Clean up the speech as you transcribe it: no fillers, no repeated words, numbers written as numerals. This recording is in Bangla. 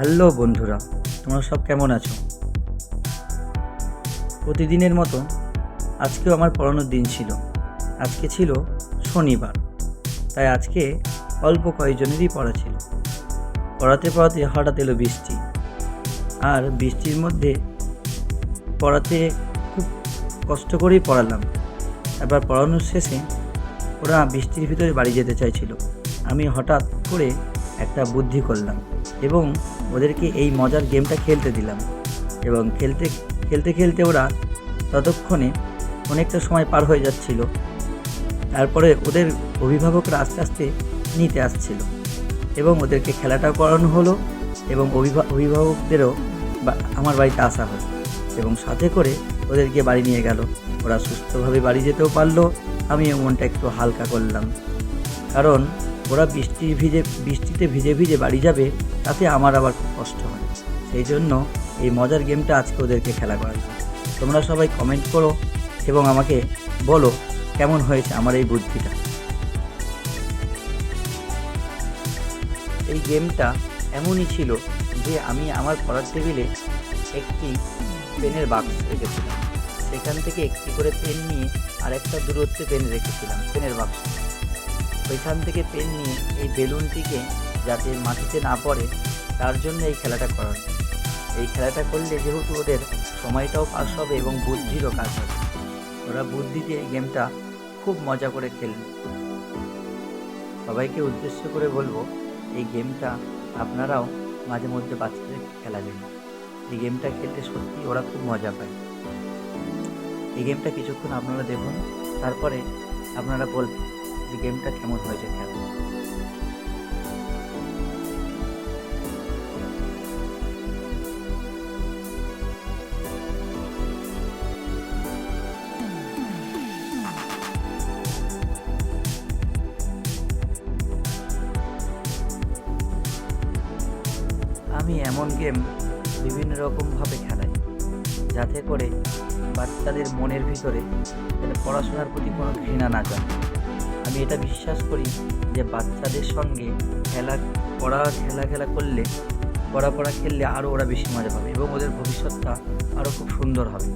হ্যালো বন্ধুরা, তোমরা সব কেমন আছো? প্রতিদিনের মতো আজকেও আমার পড়ানোর দিন ছিল। আজকে ছিল শনিবার, তাই আজকে অল্প কয়েকজনেরই পড়া ছিল। পড়াতে পড়াতে হঠাৎ এলো বৃষ্টি, আর বৃষ্টির মধ্যে পড়াতে খুব কষ্ট করেই পড়ালাম। এবার পড়ানোর শেষে ওরা বৃষ্টির ভিতরে বাড়ি যেতে চাইছিল। আমি হঠাৎ করে একটা বুদ্ধি করলাম এবং ওদেরকে এই মজার গেমটা খেলতে দিলাম, এবং খেলতে খেলতে খেলতে ওরা ততক্ষণে অনেকটা সময় পার হয়ে যাচ্ছিল। তারপরে ওদের অভিভাবকরা আস্তে আস্তে নিতে আসছিল এবং ওদেরকে খেলাটা করানো হলো, এবং অভিভাবকদেরও আমার বাড়িতে আসা হলো এবং সাথে করে ওদেরকে বাড়ি নিয়ে গেল। ওরা সুস্থভাবে বাড়ি যেতেও পারলো। আমি মনটা একটু হালকা করলাম, কারণ ওরা বৃষ্টিতে ভিজে ভিজে বাড়ি যাবে, তাতে আমার আবার খুব কষ্ট হয়। সেই জন্য এই মজার গেমটা আজকে ওদেরকে খেলা করাচ্ছি। তোমরা সবাই কমেন্ট করো এবং আমাকে বলো কেমন হয়েছে আমার এই বুদ্ধিটা। এই গেমটা এমনই ছিল যে আমি আমার পড়ার টেবিলে একটি পেনের বাক্স রেখেছিলাম। সেখান থেকে একটি করে পেন নিয়ে আর একটা দূরত্বে পেন রেখেছিলাম পেনের বাক্স। ওইখান থেকে পেন নিয়ে এই বেলুনটিকে যাতে মাটিতে না পড়ে, তার জন্য এই খেলাটা করানো। এই খেলাটা করলে যেহেতু ওদের সময়টাও পাস হবে এবং বুদ্ধিরও কাজ হবে, ওরা বুদ্ধি দিয়ে এই গেমটা খুব মজা করে খেলবে। সবাইকে উদ্দেশ্য করে বলবো, এই গেমটা আপনারাও মাঝে মধ্যে বাচ্চাদের খেলাবেন। এই গেমটা খেলতে সত্যি ওরা খুব মজা পায়। এই গেমটা কিছুক্ষণ আপনারা দেখুন, তারপরে আপনারা বলবেন যে গেমটা কেমন হয়েছে খেলা। আমি এমন গেম বিভিন্ন রকমভাবে খেলাই যাতে করে বাচ্চাদের মনের ভিতরে যেন পড়াশোনার প্রতি কোনো ঘৃণা না জন্মে। আমি এটা বিশ্বাস করি যে বাচ্চাদের সঙ্গে খেলা করলে, পড়া খেললে আরও ওরা বেশি মজা পাবে এবং ওদের ভবিষ্যৎটা আরও খুব সুন্দর হবে।